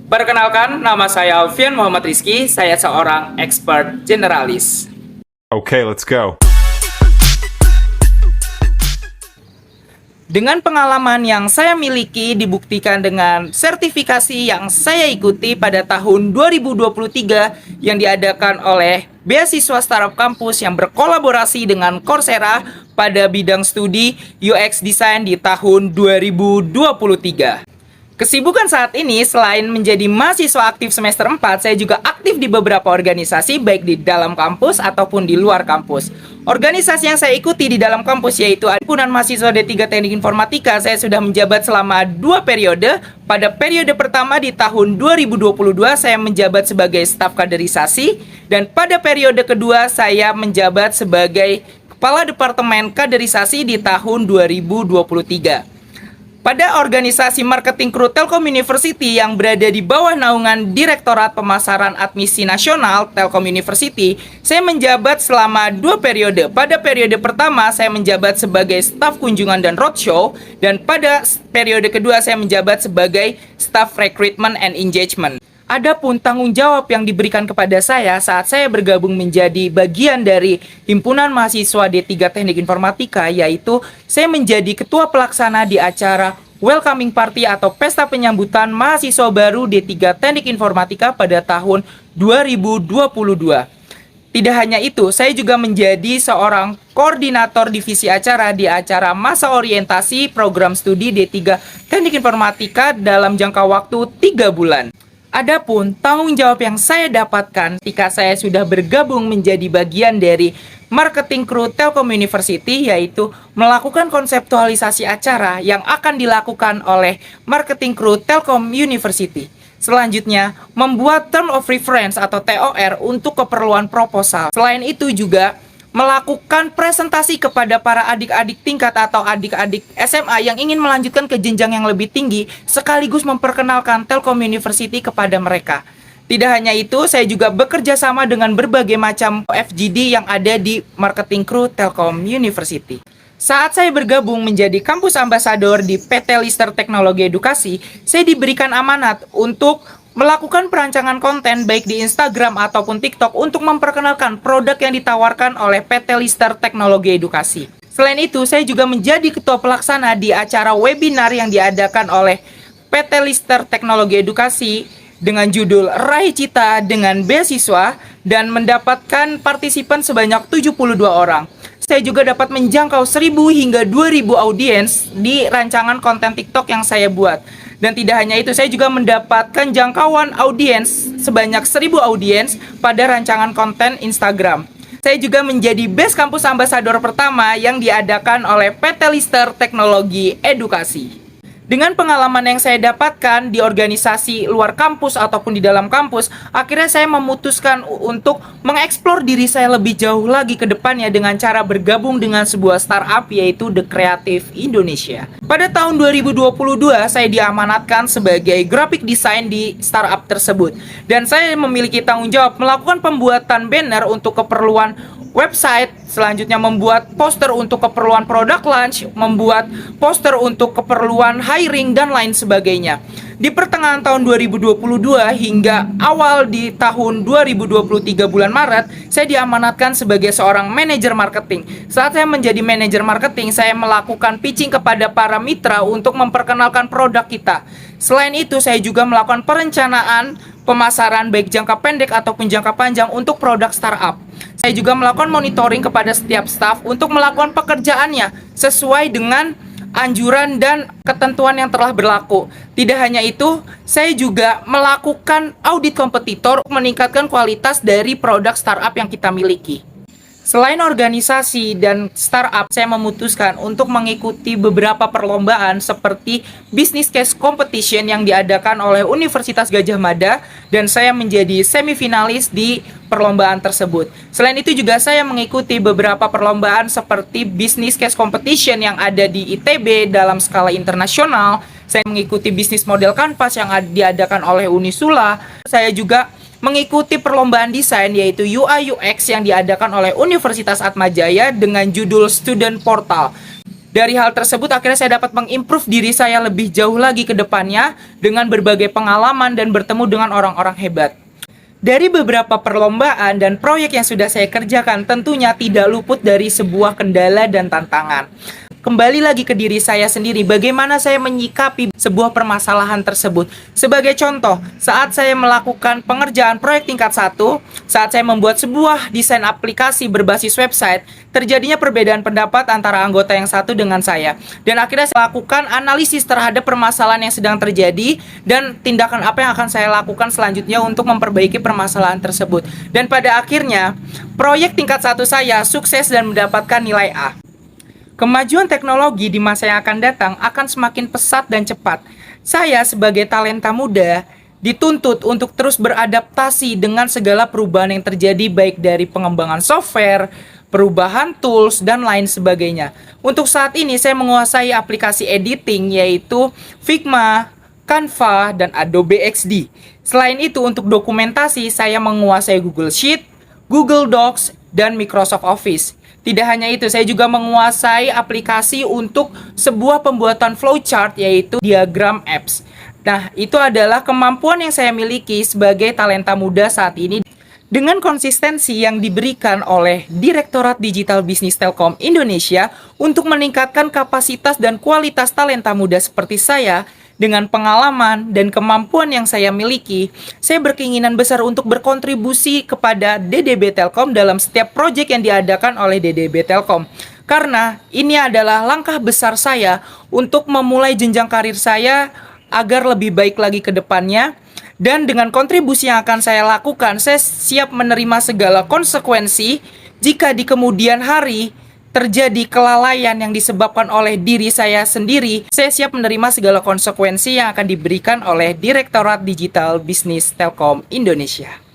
Perkenalkan, nama saya Alfian Muhammad Rizky. Saya seorang expert generalis. Okay, let's go. Dengan pengalaman yang saya miliki dibuktikan dengan sertifikasi yang saya ikuti pada tahun 2023 yang diadakan oleh beasiswa Startup Kampus yang berkolaborasi dengan Coursera pada bidang studi UX Design di tahun 2023. Kesibukan saat ini selain menjadi mahasiswa aktif semester 4, saya juga aktif di beberapa organisasi baik di dalam kampus ataupun di luar kampus. Organisasi yang saya ikuti di dalam kampus yaitu Himpunan Mahasiswa D3 Teknik Informatika. Saya sudah menjabat selama 2 periode. Pada periode pertama di tahun 2022 saya menjabat sebagai staf kaderisasi, dan pada periode kedua saya menjabat sebagai Kepala Departemen Kaderisasi di tahun 2023. Pada organisasi marketing kru Telkom University yang berada di bawah naungan Direktorat Pemasaran Admisi Nasional Telkom University, saya menjabat selama 2 periode. Pada periode pertama saya menjabat sebagai staf kunjungan dan roadshow, dan pada periode kedua saya menjabat sebagai staf recruitment and engagement. Adapun tanggung jawab yang diberikan kepada saya saat saya bergabung menjadi bagian dari Himpunan Mahasiswa D3 Teknik Informatika, yaitu saya menjadi ketua pelaksana di acara Welcoming Party atau pesta penyambutan mahasiswa baru D3 Teknik Informatika pada tahun 2022. Tidak hanya itu, saya juga menjadi seorang koordinator divisi acara di acara masa orientasi program studi D3 Teknik Informatika dalam jangka waktu 3 bulan. Adapun tanggung jawab yang saya dapatkan ketika saya sudah bergabung menjadi bagian dari marketing kru Telkom University, yaitu melakukan konseptualisasi acara yang akan dilakukan oleh marketing kru Telkom University. Selanjutnya, membuat term of reference atau TOR untuk keperluan proposal. Selain itu juga melakukan presentasi kepada para adik-adik tingkat atau adik-adik SMA yang ingin melanjutkan ke jenjang yang lebih tinggi, sekaligus memperkenalkan Telkom University kepada mereka. Tidak hanya itu, saya juga bekerja sama dengan berbagai macam FGD yang ada di marketing kru Telkom University. Saat saya bergabung menjadi kampus ambasador di PT Lister Teknologi Edukasi, saya diberikan amanat untuk melakukan perancangan konten baik di Instagram ataupun TikTok untuk memperkenalkan produk yang ditawarkan oleh PT Lister Teknologi Edukasi. Selain itu, saya juga menjadi ketua pelaksana di acara webinar yang diadakan oleh PT Lister Teknologi Edukasi dengan judul Raih Cita dengan Beasiswa dan mendapatkan partisipan sebanyak 72 orang. Saya juga dapat menjangkau 1.000 hingga 2.000 audiens di rancangan konten TikTok yang saya buat. Dan tidak hanya itu, saya juga mendapatkan jangkauan audiens sebanyak 1.000 audiens pada rancangan konten Instagram. Saya juga menjadi Best Campus Ambassador pertama yang diadakan oleh PT Lister Teknologi Edukasi. Dengan pengalaman yang saya dapatkan di organisasi luar kampus ataupun di dalam kampus, akhirnya saya memutuskan untuk mengeksplor diri saya lebih jauh lagi ke depannya dengan cara bergabung dengan sebuah startup yaitu The Creative Indonesia. Pada tahun 2022, saya diamanatkan sebagai graphic design di startup tersebut. Dan saya memiliki tanggung jawab melakukan pembuatan banner untuk keperluan website, selanjutnya membuat poster untuk keperluan produk launch, membuat poster untuk keperluan hiring, dan lain sebagainya. Di pertengahan tahun 2022 hingga awal di tahun 2023 bulan Maret, saya diamanatkan sebagai seorang manajer marketing. Saat saya menjadi manajer marketing, saya melakukan pitching kepada para mitra untuk memperkenalkan produk kita. Selain itu, saya juga melakukan perencanaan pemasaran baik jangka pendek ataupun jangka panjang untuk produk startup. Saya juga melakukan monitoring kepada setiap staf untuk melakukan pekerjaannya sesuai dengan anjuran dan ketentuan yang telah berlaku. Tidak hanya itu, saya juga melakukan audit kompetitor untuk meningkatkan kualitas dari produk startup yang kita miliki. Selain organisasi dan startup, saya memutuskan untuk mengikuti beberapa perlombaan seperti Business Case Competition yang diadakan oleh Universitas Gadjah Mada, dan saya menjadi semifinalis di perlombaan tersebut. Selain itu juga saya mengikuti beberapa perlombaan seperti Business Case Competition yang ada di ITB dalam skala internasional. Saya mengikuti bisnis model kanvas yang diadakan oleh Unisula. Saya juga mengikuti perlombaan desain yaitu UI UX yang diadakan oleh Universitas Atmajaya dengan judul Student Portal. Dari hal tersebut akhirnya saya dapat mengimprove diri saya lebih jauh lagi ke depannya dengan berbagai pengalaman dan bertemu dengan orang-orang hebat. Dari beberapa perlombaan dan proyek yang sudah saya kerjakan, tentunya tidak luput dari sebuah kendala dan tantangan. Kembali lagi ke diri saya sendiri, bagaimana saya menyikapi sebuah permasalahan tersebut. Sebagai contoh, saat saya melakukan pengerjaan proyek tingkat 1, saat saya membuat sebuah desain aplikasi berbasis website, terjadinya perbedaan pendapat antara anggota yang satu dengan saya. Dan akhirnya saya lakukan analisis terhadap permasalahan yang sedang terjadi dan tindakan apa yang akan saya lakukan selanjutnya untuk memperbaiki permasalahan tersebut. Dan pada akhirnya, proyek tingkat 1 saya sukses dan mendapatkan nilai A. Kemajuan teknologi di masa yang akan datang akan semakin pesat dan cepat. Saya sebagai talenta muda dituntut untuk terus beradaptasi dengan segala perubahan yang terjadi baik dari pengembangan software, perubahan tools, dan lain sebagainya. Untuk saat ini saya menguasai aplikasi editing yaitu Figma, Canva, dan Adobe XD. Selain itu untuk dokumentasi saya menguasai Google Sheet, Google Docs, dan Microsoft Office. Tidak hanya itu, saya juga menguasai aplikasi untuk sebuah pembuatan flowchart yaitu diagram apps. Nah, itu adalah kemampuan yang saya miliki sebagai talenta muda saat ini. Dengan konsistensi yang diberikan oleh Direktorat Digital Bisnis Telkom Indonesia untuk meningkatkan kapasitas dan kualitas talenta muda seperti saya, dengan pengalaman dan kemampuan yang saya miliki, saya berkeinginan besar untuk berkontribusi kepada DDB Telkom dalam setiap proyek yang diadakan oleh DDB Telkom. Karena ini adalah langkah besar saya untuk memulai jenjang karir saya agar lebih baik lagi ke depannya. Dan dengan kontribusi yang akan saya lakukan, saya siap menerima segala konsekuensi jika di kemudian hari terjadi kelalaian yang disebabkan oleh diri saya sendiri. Saya siap menerima segala konsekuensi yang akan diberikan oleh Direktorat Digital Bisnis Telkom Indonesia.